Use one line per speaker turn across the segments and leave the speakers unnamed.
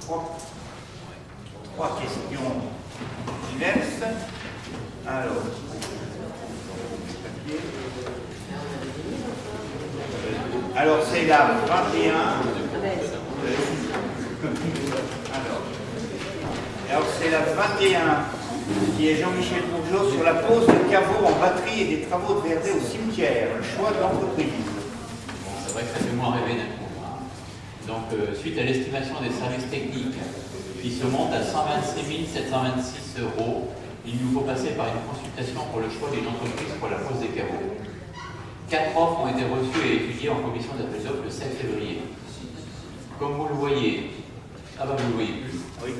trois questions diverses. Alors c'est la 21. Alors c'est la 21 qui est Jean-Michel Bourgeot sur la pose de caveaux en batterie et des travaux de VRD au cimetière, le choix de l'entreprise.
C'est vrai que ça fait moins rêver d'un coup. Donc, suite à l'estimation des services techniques qui se monte à 126 726 €, il nous faut passer par une consultation pour le choix d'une entreprise pour la pose des caveaux. 4 offres ont été reçues et étudiées en commission d'appel d'offres le 7 février. Comme vous le voyez, vous le voyez plus.
Oui.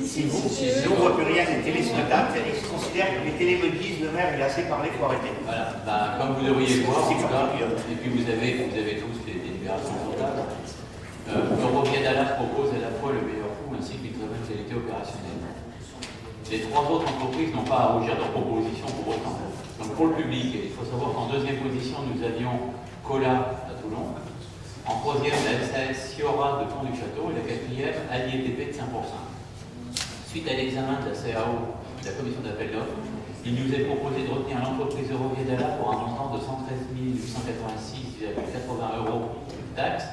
Si on ne voit plus rien des télés sur la table, je considère que les télés me disent le maire il a assez parlé, il faut arrêter.
Voilà, comme vous devriez le voir, en tout cas, et puis vous avez tous les délibérations comptables. Eurovia Dallas propose à la fois le meilleur coût ainsi qu'une très bonne qualité opérationnelle. Les 3 autres entreprises n'ont pas à rougir de propositions pour autant. Donc pour le public, il faut savoir qu'en deuxième position, nous avions Cola à Toulon. En troisième, la SAS Siora de Pont-du-Château et la quatrième, AliETP de 5%. Suite à l'examen de la CAO, de la commission d'appel d'offres, il nous est proposé de retenir l'entreprise Eurovia Dallas pour un montant de 113 886,80 € de taxes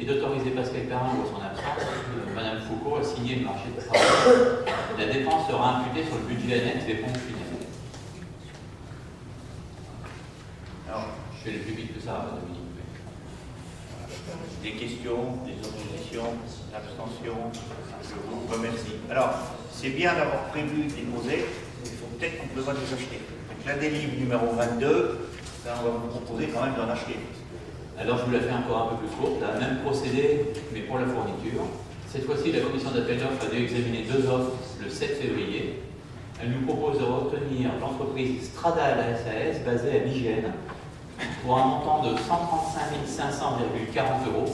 et d'autoriser Pascal Perrin ou à son absence, Madame Foucault, à signer le marché de travail. La dépense sera imputée sur le budget annexe des pompes funèbres. Alors, je fais le plus vite que ça, Dominique.
Des questions, des oppositions, abstentions, je vous remercie. Alors, c'est bien d'avoir prévu de les poser, il faut peut-être qu'on devra les acheter. Donc la délivre numéro 22, ça, on va vous proposer quand même d'en acheter.
Alors je vous la fais encore un peu plus courte, la même procédé, mais pour la fourniture. Cette fois-ci, la commission d'appel d'offres a dû examiner 2 offres le 7 février. Elle nous propose de retenir l'entreprise Strada SAS basée à Vigène pour un montant de 135 500,40 €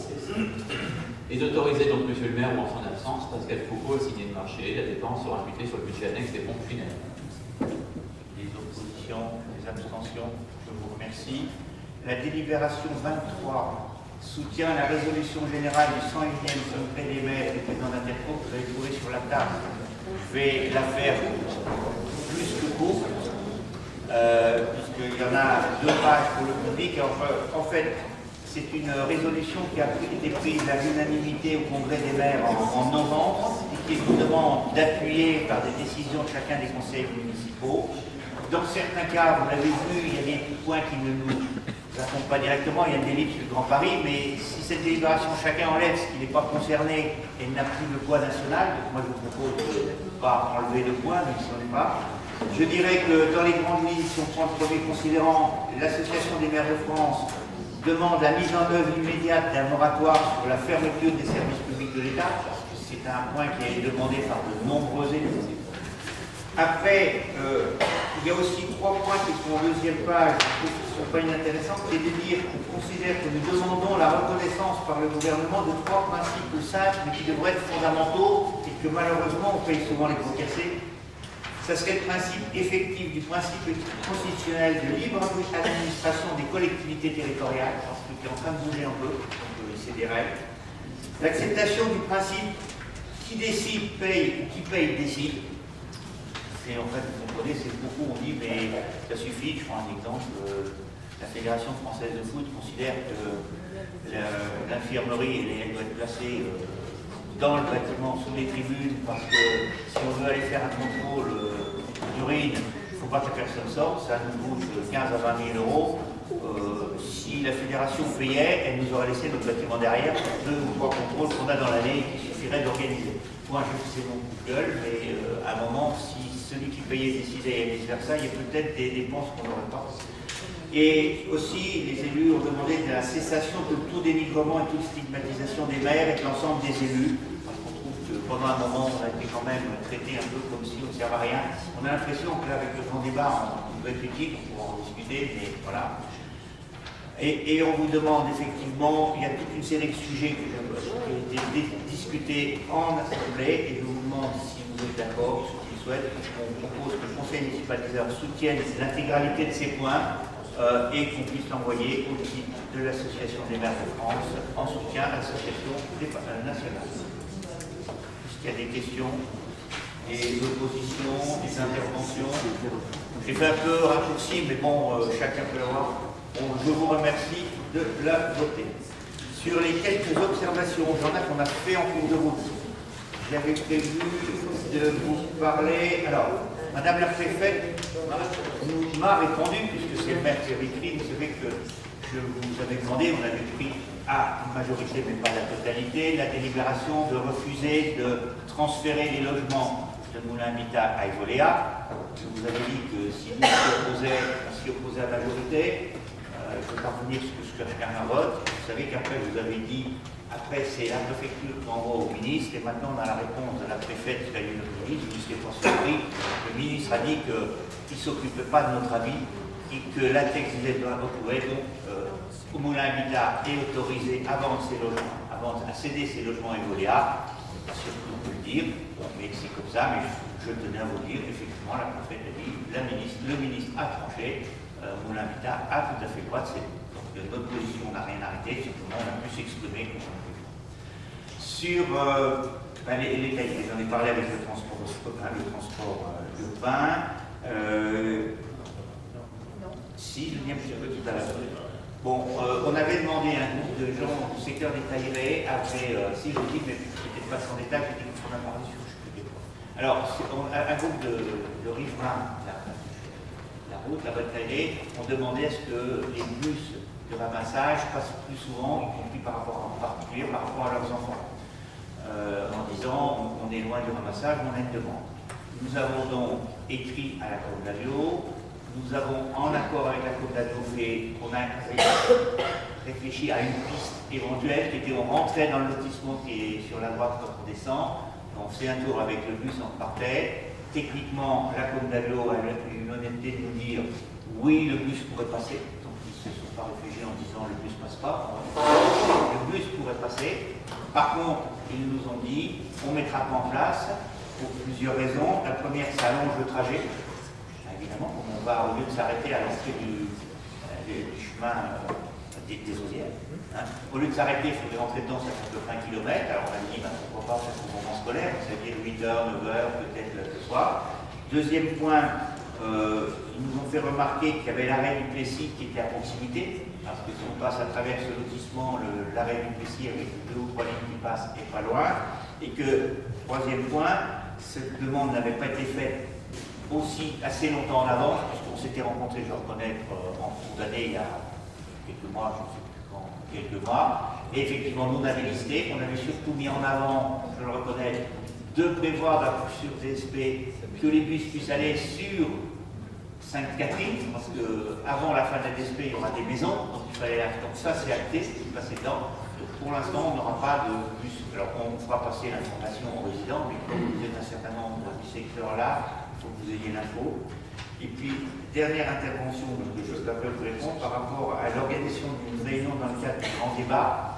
et d'autoriser donc monsieur le maire ou en son absence, Pascal Foucault, à signer le marché. La dépense sera imputée sur le budget annexe des pompes funèbres.
Les oppositions, les abstentions, je vous remercie. La délibération 23 soutient la résolution générale du 101e congrès des maires du président d'Interco que vous avez trouvé sur la table. Je vais la faire plus que courte, puisqu'il y en a 2 pages pour le public. En fait, c'est une résolution qui a été prise à l'unanimité au congrès des maires en novembre et qui nous demande d'appuyer par des décisions de chacun des conseils municipaux. Dans certains cas, vous l'avez vu, il y a des points qui ne nous racontent pas directement, il y a des livres sur le Grand Paris, mais si cette délibération, chacun enlève ce qui n'est pas concerné et n'a plus le poids national, donc moi je vous propose de ne pas enlever le poids, même si on n'est pas. Je dirais que dans les grandes lignes, si on prend le premier considérant, l'Association des maires de France demande la mise en œuvre immédiate d'un moratoire sur la fermeture des services publics de l'État, parce que c'est un point qui est demandé par de nombreux élus. Après, il y a aussi 3 points qui sont en deuxième page, qui ne sont pas inintéressants, c'est de dire qu'on considère que nous demandons la reconnaissance par le gouvernement de 3 principes simples, mais qui devraient être fondamentaux, et que malheureusement on paye souvent les pots cassés. Ça serait le principe effectif du principe constitutionnel de libre administration des collectivités territoriales, parce que qui est en train de bouger un peu, donc c'est des règles. L'acceptation du principe qui décide paye ou qui paye décide. Et en fait, vous comprenez, c'est beaucoup, on dit, mais ça suffit. Je prends un exemple. La Fédération française de foot considère que l'infirmerie, elle doit être placée dans le bâtiment, sous les tribunes, parce que si on veut aller faire un contrôle d'urine, il ne faut pas que la personne sorte, ça nous coûte 15 à 20 000 €. Si la fédération payait, elle nous aurait laissé notre bâtiment derrière pour 2 ou 3 contrôles qu'on a dans l'année et qu'il suffirait d'organiser. Moi, je sais mon coup de gueule, mais à un moment, si celui qui payait décidait et vice-versa, il y a peut-être des dépenses qu'on n'aurait pas. Et aussi, les élus ont demandé la cessation de tout dénigrement et toute stigmatisation des maires et de l'ensemble des élus. Parce qu'on trouve que pendant un moment, on a été quand même traité un peu comme si on ne servait à rien. On a l'impression qu'avec le grand débat, on peut être utile, on pourra en discuter, mais voilà. Et on vous demande effectivement, il y a toute une série de sujets qui ont été discutés en assemblée, et je vous demande si vous êtes d'accord, ceux qui souhaitent, qu'on propose que le conseil municipalisateur soutienne l'intégralité de ces points et qu'on puisse l'envoyer au titre de l'Association des maires de France en soutien à l'association nationale. questions, des oppositions, des interventions. J'ai fait un peu raccourci, mais bon, chacun peut l'avoir. Bon, je vous remercie de la voter. Sur les quelques observations, il y en a qu'on a fait en cours de route. J'avais prévu de vous parler. Alors, Madame la préfète m'a répondu, puisque c'est le maire qui avait écrit, vous savez que je vous avais demandé, on avait pris à une majorité, mais pas la totalité, la délibération de refuser de transférer les logements de Moulin Habitat à Evoléa. Je vous avais dit que si nous s'y opposait à la majorité, il faut parvenir sur ce que chacun vote. Vous savez qu'après, vous avez dit, après c'est la préfecture qui envoie au ministre, et maintenant on a la réponse de la préfète qui a eu le ministre, je ne suis pas surpris. Le ministre a dit qu'il ne s'occupait pas de notre avis et que la texte disait de la retrouver. Donc, au Moulin Habitat est autorisé à vendre ses logements, à céder ses logements à Evoléa. Surtout, on peut le dire, mais c'est comme ça, mais je tenais à vous dire, effectivement, la préfète a dit, le ministre a tranché. Moulin Habitat a tout à fait le droit de céder. Donc notre position n'a rien arrêté, simplement on a pu s'exprimer comme on peut. Sur les cahiers, j'en ai parlé avec le transport urbain. Si, je viens un petit peu tout à l'heure. Bon, on avait demandé à un groupe de gens du secteur des taillerets, si je dis, mais peut-être pas sans détail, j'ai dit qu'on a parlé sur, je sais plus quoi. Alors, un groupe de riverains, la bonne taillée, on demandait à ce que les bus de ramassage passent plus souvent, y compris en particulier par rapport à leurs enfants, en disant on est loin du ramassage, on a une demande. Nous avons donc écrit à la Côte d'Agneau, nous avons en accord avec la Côte d'Agneau on a réfléchi à une piste éventuelle qui était on rentrait dans le lotissement qui est sur la droite quand on descend, on fait un tour avec le bus, on partait. Techniquement, la Côte d'Agneau a eu l'honnêteté de nous dire oui, le bus pourrait passer. Donc ils ne se sont pas réfugiés en disant le bus ne passe pas. Le bus pourrait passer. Par contre, ils nous ont dit on ne mettra pas en place pour plusieurs raisons. La première, ça allonge le trajet. Évidemment, on va, au lieu de s'arrêter à l'entrée du chemin des osières, au lieu de s'arrêter, il faudrait rentrer dedans, ça fait à peu près 1 km. Alors on a dit, pourquoi pas faire au moment scolaire, c'est-à-dire 8h, 9h, peut-être le soir. Deuxième point, ils nous ont fait remarquer qu'il y avait l'arrêt du Plessis qui était à proximité, parce que si on passe à travers ce lotissement, l'arrêt du Plessis avec 2 ou 3 lignes qui passent est pas loin, et que, troisième point, cette demande n'avait pas été faite aussi assez longtemps en avance, puisqu'on s'était rencontrés, je reconnais, en cours d'année, il y a quelques mois, je ne sais plus quand, quelques mois, et effectivement, nous on avait listé, on avait surtout mis en avant, je le reconnais, de prévoir sur TSP que les bus puissent aller sur Sainte-Catherine, parce qu'avant la fin de la TSP, il y aura des maisons, donc il fallait donc ça c'est acté, c'est passé dedans. Donc pour l'instant, on n'aura pas de bus. Alors on fera passer l'information aux résidents, mais comme vous êtes un certain nombre du secteur là, il faut que vous ayez l'info. Et puis, dernière intervention, donc juste après vous répondre, par rapport à l'organisation d'une réunion dans le cadre du grand débat.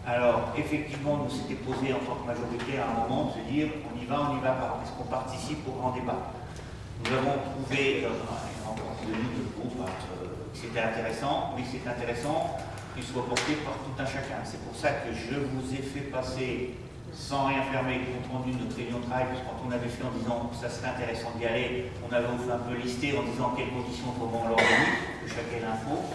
Alors, effectivement, nous s'était posé en tant que majorité à un moment de se dire on y va, est-ce qu'on participe au grand débat? Nous avons trouvé, encore de nous, de groupe, que c'était intéressant, mais c'est intéressant qu'il soit porté par tout un chacun. C'est pour ça que je vous ai fait passer, sans rien fermer, compte rendu de notre réunion de travail, parce que quand on avait fait en disant que ça serait intéressant d'y aller, on avait un peu listé en disant quelles conditions, comment on l'organise, que chacun ait l'info.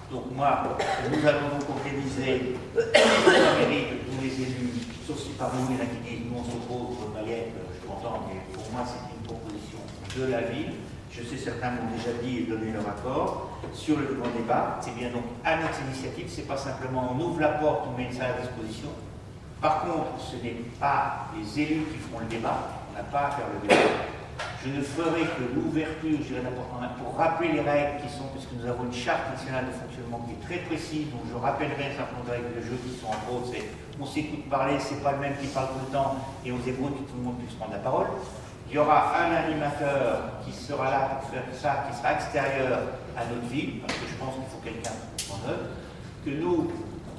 Donc moi, nous allons donc organiser la mairie de tous les élus, sauf si parmi nous il y en a qui disent nous on s'oppose aux paillettes, je m'entends, mais pour moi c'est une proposition de la ville. Je sais certains m'ont déjà dit et donné leur accord sur le grand débat. C'est bien donc à notre initiative, c'est pas simplement on ouvre la porte, on met une salle à disposition. Par contre, ce n'est pas les élus qui feront le débat, on n'a pas à faire le débat. Je ne ferai que l'ouverture, je dirais d'abord pour rappeler les règles qui sont, parce que nous avons une charte nationale de fonctionnement qui est très précise, donc je rappellerai un certain nombre de règles de jeu qui sont entre autres, c'est on s'écoute parler, c'est pas le même qui parle tout le temps, et on s'écoute que tout le monde puisse prendre la parole. Il y aura un animateur qui sera là pour faire ça, qui sera extérieur à notre ville, parce que je pense qu'il faut quelqu'un pour en œuvre, que nous,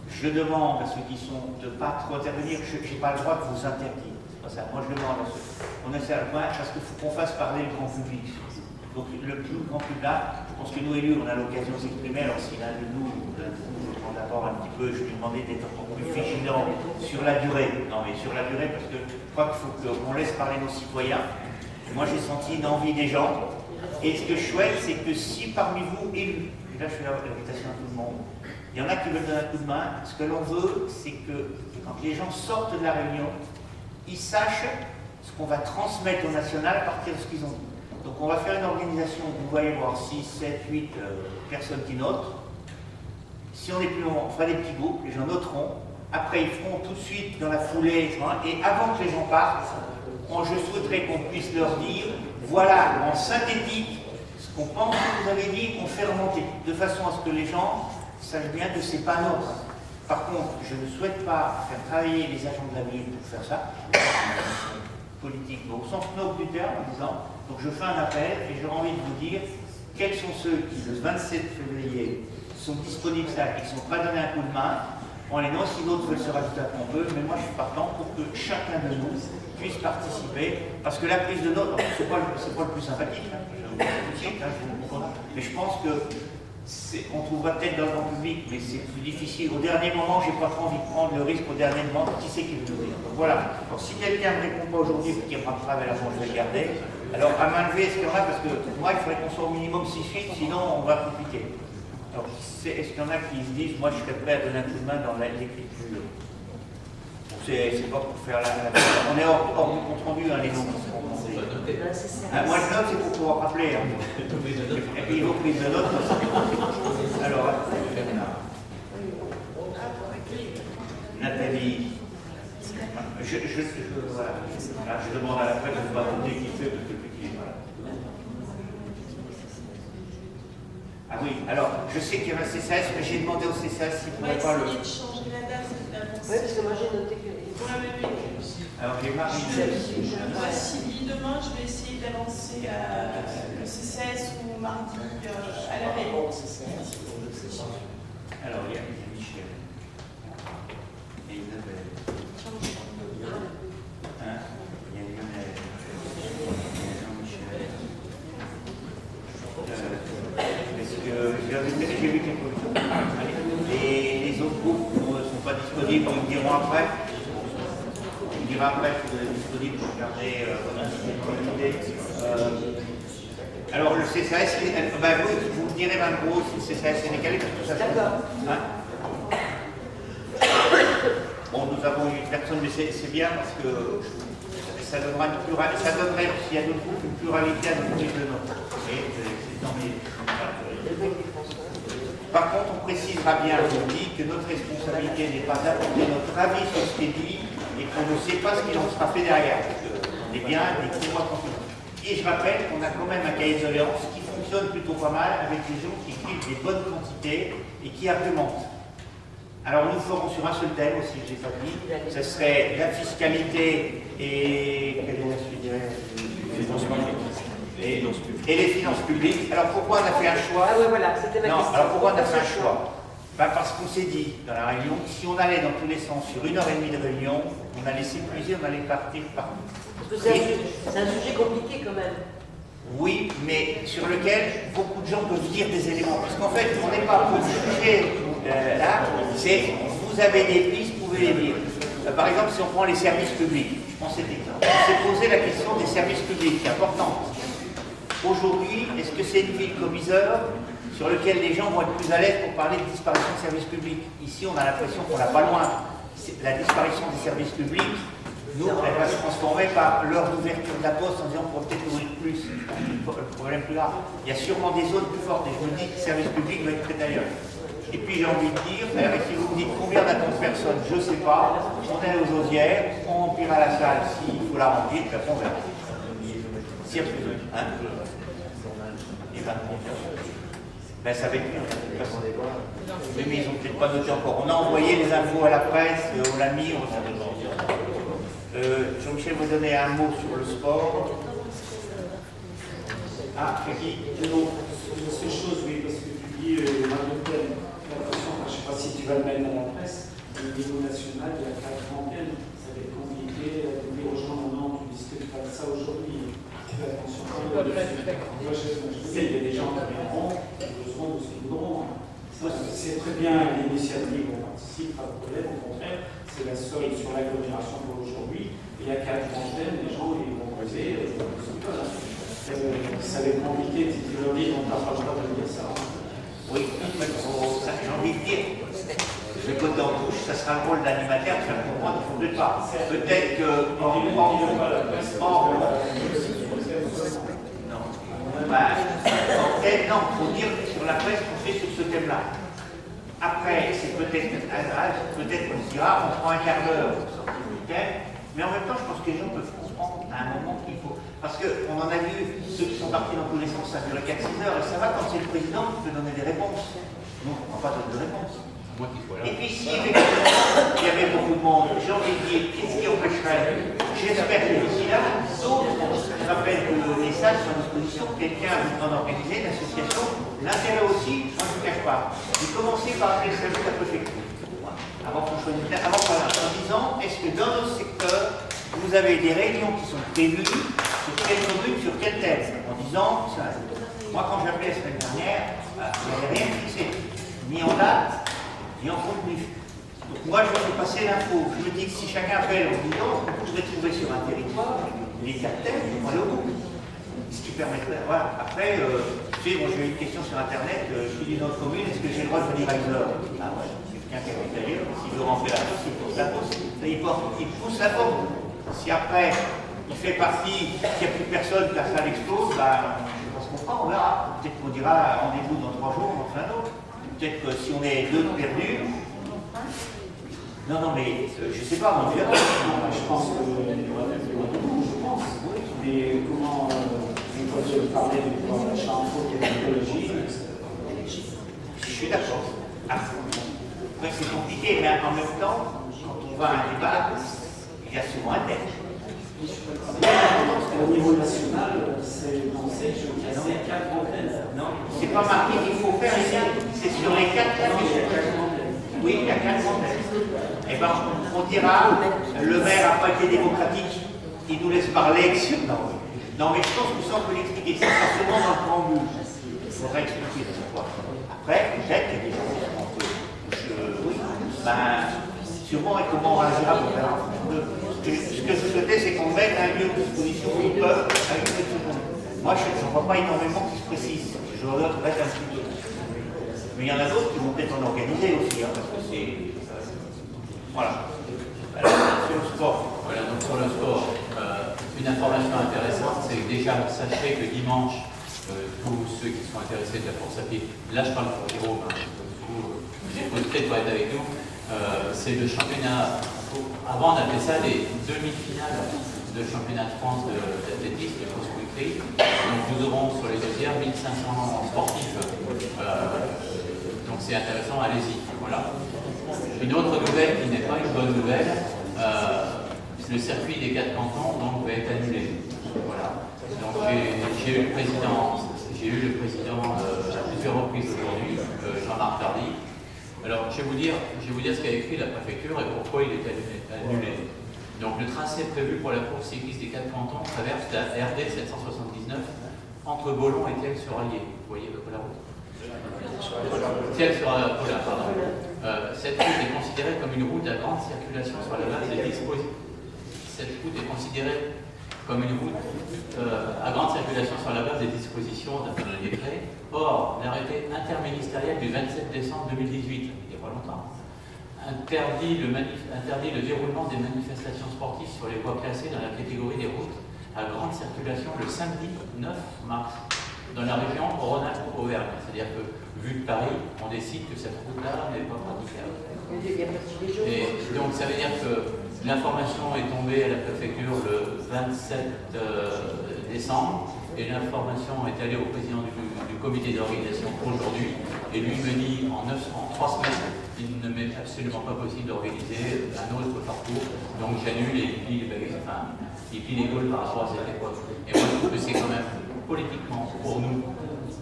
je demande à ceux qui sont de ne pas trop intervenir, je n'ai pas le droit de vous interdire. C'est pas ça. Moi, je demande à ceux. On essaie à le point parce qu'il faut qu'on fasse parler le grand public. Donc le plus grand public, je pense que nous élus, on a l'occasion de s'exprimer. Alors si l'un de nous, je prends d'abord un petit peu, je lui demandais d'être encore plus vigilant sur la durée. Non mais sur la durée, parce que je crois qu'il faut qu'on laisse parler nos citoyens. Moi j'ai senti une envie des gens. Et ce que je souhaite, c'est que si parmi vous élus, et là je fais l'invitation à tout le monde, il y en a qui veulent donner un coup de main, ce que l'on veut, c'est que quand les gens sortent de la réunion, ils sachent ce qu'on va transmettre au national à partir de ce qu'ils ont dit. Donc on va faire une organisation où vous allez voir 6, 7, 8 personnes qui notent. Si on est plus long, on fera des petits groupes, les gens noteront. Après, ils feront tout de suite dans la foulée, etc. Et avant que les gens partent, je souhaiterais qu'on puisse leur dire, voilà, en synthétique, ce qu'on pense que vous avez dit, qu'on fait remonter, de façon à ce que les gens sachent bien que ce n'est pas nôtre. Par contre, je ne souhaite pas faire travailler les agents de la ville pour faire ça, politique, au sens noble du terme, en disant, donc je fais un appel et j'aurais envie de vous dire quels sont ceux qui, le 27 février, sont disponibles et qui sont prêts à donner un coup de main. Bon, les noms, si d'autres veulent se rajouter à qu'on veut, mais moi je suis partant pour que chacun de nous puisse participer, parce que la prise de notes, c'est pas le plus sympathique, hein, je vous le dis tout de suite, mais je pense que on trouvera peut-être dans le grand public, mais c'est plus difficile. Au dernier moment, j'ai pas trop envie de prendre le risque au dernier moment, qui c'est qui veut l'ouvrir. Donc voilà. Donc si quelqu'un ne me répond pas aujourd'hui, qui me rattrape à la fin, je vais le garder. Alors à main levée, est-ce qu'il y en a? Parce que moi, il faudrait qu'on soit au minimum 6 suites, sinon on va compliquer. Alors est-ce qu'il y en a qui se disent, moi je serais prêt à donner un coup de main dans l'écriture? C'est pas pour faire la... On est hors du compte rendu, hein, les noms qui seront demandés. Moi je note, c'est pour pouvoir rappeler. Hein. Et puis il faut prise de notes. Alors, Nathalie, voilà. Je demande à la presse, je ne sais pas demander qui fait, parce que voilà. Ah oui, alors je sais qu'il y a un CCAS, mais j'ai demandé au CCAS s'il ne pourrait pas le...
de changer la date.
Oui, parce que moi j'ai noté que...
Alors j'ai Marie.
Moi, si demain, je vais essayer d'avancer le CCS ou mardi à la réunion.
Alors il y a Michel. Et Isabelle. Hein? Il y a Lionel. Il y a Jean-Michel. Est-ce que j'ai vu quelque chose? Et les autres groupes ne sont pas disponibles, ils me diront après. Il dira après que vous êtes disponible pour regarder votre idée. Alors le CCAS, vous me direz même gros si le CCAS sénégalais, parce que ça change.
D'accord.
Hein? Bon, nous avons eu personne, mais c'est bien parce que ça donnera une pluralité, ça donnerait, s'il y a d'autres groupes, une pluralité à notre prise de notes. Par contre, on précisera bien aujourd'hui que notre responsabilité n'est pas d'apporter notre avis sur ce qui est dit et qu'on ne sait pas ce qu'il en sera fait derrière. On est bien des petits mois tranquilles. Et je rappelle qu'on a quand même un cahier de doléances qui fonctionne plutôt pas mal avec des gens qui écrivent des bonnes quantités et qui argumentent. Alors nous ferons sur un seul thème aussi, je n'ai pas dit, ce serait la fiscalité et quelle est la suite et les finances publiques. Alors pourquoi on a fait un choix?
Ah oui, voilà, c'était ma question.
Alors pourquoi on a fait un choix? Parce qu'on s'est dit dans la réunion, si on allait dans tous les sens sur 1h30 de réunion, on allait s'épuiser, on allait partir partout.
Parce que c'est un sujet compliqué quand même.
Oui, mais sur lequel beaucoup de gens peuvent dire des éléments. Parce qu'en fait, on n'est pas pour juger là, c'est vous avez des pistes, vous pouvez les dire. Par exemple, si on prend les services publics, je prends cet exemple. On s'est posé la question des services publics, qui est importante. Aujourd'hui, est-ce que c'est une ville comme Yzeure sur lequel les gens vont être plus à l'aise pour parler de disparition de services publics? Ici, on a l'impression qu'on n'a pas loin. La disparition des services publics, nous, elle va se transformer par l'heure d'ouverture de la poste en disant qu'on peut peut-être ouvrir plus. Le problème plus grave. Il y a sûrement des zones plus fortes et je me dis que le service public va être très ailleurs. Et puis j'ai envie de dire, si vous me dites combien d'attentes personnes, je ne sais pas, on est aux osières, on remplira la salle s'il faut la remplir, puis après on verra. Si il y a plus de hein? Et ben ça va être mieux. Mais ils n'ont peut-être pas noté encore. On a envoyé les infos à la presse, on l'a mis, on s'en demande. Jean-Michel vous donner un mot sur le sport. Ah, Frédéric,
sur ces choses, oui, parce que tu dis, Marie-Hôtel, attention, je ne sais pas si tu vas le mettre à la presse, au niveau national, il y a 4 antennes, ça va être compliqué de dire aux gens, non, tu dis que tu fais ça aujourd'hui, tu fais attention. il y a des gens qui viendront, qui besoin de ce qu'ils voudront. C'est très bien l'initiative, on participe, pas de problème, au contraire, c'est la seule sur l'agglomération pour aujourd'hui. Il y a 4 antennes, les gens ils vont poser, ça va être compliqué, Titi, on n'a pas le droit de dire ça.
Oui, j'ai envie de dire, le côté en touche, ça sera le rôle d'animateur, ça pour moi, il ne faudrait pas. Peut-être que. Non, il faut dire sur la presse qu'on fait sur ce thème-là. Après, c'est peut-être qu'on se dira, on prend un quart d'heure pour sortir du thème, mais en même temps, je pense que les gens peuvent comprendre à un moment qu'il faut. Parce qu'on en a vu, ceux qui sont partis dans tous les sens, ça dure 4-6 heures, et ça va quand c'est le président qui peut donner des réponses. Nous, on ne va pas donner de réponses. Et puis, si effectivement, il y avait beaucoup de monde, j'ai envie de dire, qu'est-ce qui empêcherait? J'espère que d'ici là, d'autres, je rappelle que les salles sont à disposition, quelqu'un voudra en organiser, une association, l'intérêt aussi, moi je ne cache pas, de commencer par appeler ça juste la préfecture, avant qu'on choisisse, en disant, est-ce que dans notre secteur, vous avez des réunions qui sont prévues sur quelle commune, sur quel thème, en disant, moi quand j'ai appelé la semaine dernière, il n'y avait rien fixé, ni en date, ni en contenu. Donc moi, je vais passer l'info. Je me dis que si chacun appelle en disant, vous pourrez trouver sur un territoire les 4 thèmes, on va aller au bout. Ce qui permettrait. Voilà. Après, tu sais, moi j'ai eu une question sur Internet, je suis d'une autre commune, est-ce que j'ai le droit de venir à Isor? Ah ouais, quelqu'un qui habite ailleurs, s'il veut rentrer la poste, il pousse la poste. Il pousse la porte. Si après, il fait partie, qu'il n'y a plus personne, que la salle explose, ben, je pense qu'on fera, on verra. Peut-être qu'on dira rendez-vous dans 3 jours, dans un autre. Peut-être que si on est 2 perdus. Non, mais je ne sais pas, on verra.
Je pense qu'il y aura des rendez-vous, je pense. Mais comment on peut parler du pouvoir d'achat en faute et d'écologie?
Je suis d'accord. Après, c'est compliqué, mais en même temps, quand on va à un débat, il y a souvent un thème.
Au niveau national, c'est pensé que il y a 4 antennes.
Non, c'est pas marqué qu'il faut faire ici. C'est sur les 4 thèmes. Oui, il y a 4 antennes. Eh bien, on dira, le maire n'a pas été démocratique, il nous laisse parler. Non, mais je pense que ça, on peut l'expliquer. C'est pas seulement dans le préambule. Il faudrait expliquer pourquoi. Après, peut-être qu'il y a des gens qui sont un peu. Oui, sûrement, et comment on réagira pour faire. Ce que je souhaitais, c'est qu'on mette un lieu de disposition où ils peuvent, avec une seconde. Moi, je ne vois pas énormément qui se précisent. Je voudrais mettre un petit peu. Mais il y en a d'autres qui vont peut-être en organiser aussi, parce que c'est. Voilà. Alors, sur le sport.
Voilà, donc sur le sport, une information intéressante, c'est que déjà, sachez que dimanche, tous ceux qui sont intéressés de la course à pied, là je parle pour Jérôme, vous êtes peut-être pour être avec nous, c'est le championnat, avant on appelait ça les demi-finales de championnat de France d'athlétisme, de cross-country. Donc nous aurons sur les deuxièmes 1500 sportifs, donc c'est intéressant, allez-y. Voilà. Une autre nouvelle qui n'est pas une bonne nouvelle, le circuit des 4 cantons donc, va être annulé. Voilà. Donc j'ai eu le président à plusieurs reprises aujourd'hui, Jean-Marc Tardy. Alors je vais vous dire ce qu'a écrit la préfecture et pourquoi il est annulé. Donc le tracé prévu pour la course cycliste des 4 cantons traverse la RD 779 entre Bollon et Thiel-sur-Allier. Vous voyez la route. Thiel-sur-Allier, pardon. Cette route est considérée comme une route à grande circulation sur la base des dispositions. Cette route est considérée comme une route à grande circulation sur la base des dispositions d'un décret. Or, l'arrêté interministériel du 27 décembre 2018, il n'y a pas longtemps, interdit le déroulement des manifestations sportives sur les voies classées dans la catégorie des routes à grande circulation le samedi 9 mars dans la région Rhône-Alpes-Auvergne. C'est-à-dire que, vu de Paris, on décide que cette route-là n'est pas praticable. Et donc ça veut dire que l'information est tombée à la préfecture le 27 décembre et l'information est allée au président du comité d'organisation aujourd'hui et lui me dit en 3 semaines il ne m'est absolument pas possible d'organiser un autre parcours, donc j'annule et il plie les bagages, enfin il plie les gaules par rapport à cette époque. Et moi je trouve que c'est quand même politiquement pour nous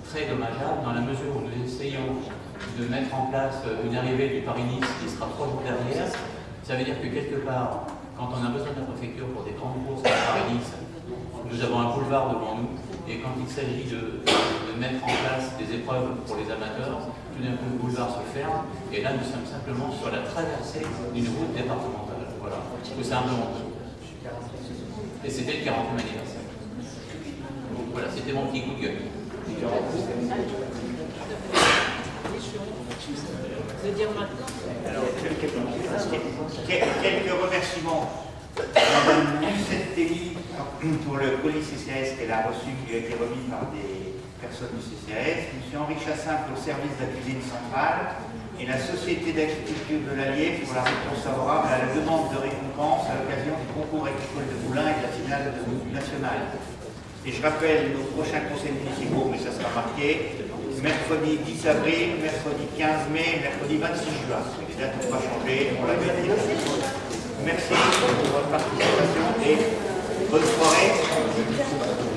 très dommageable dans la mesure où nous essayons de mettre en place une arrivée du Paris-Nice qui sera 3 jours derrière. Ça veut dire que quelque part, quand on a besoin de la préfecture pour des grandes courses à Paris-Nice, nous avons un boulevard devant nous Et quand il s'agit de mettre en place des épreuves pour les amateurs, tout d'un coup le boulevard se ferme, et là nous sommes simplement sur la traversée d'une route départementale. Voilà, tout simplement. Et c'était le 40e anniversaire. Donc voilà, c'était mon petit coup de gueule.
Alors, quelques remerciements. Madame Lucette-Telly pour le colis CCAS qu'elle a reçu, qui a été remis par des personnes du CCAS. M. Henri Chassin pour le service de la cuisine centrale. Et la Société d'agriculture de l'Allier pour la réponse favorable à la demande de récompense à l'occasion du concours agricole de Moulins et de la finale nationale. Et je rappelle nos prochains conseils municipaux, mais ça sera marqué, mercredi 10 avril, mercredi 15 mai, mercredi 26 juin. Les dates n'ont pas changé, on l'avait dit. Merci pour votre participation et bonne soirée.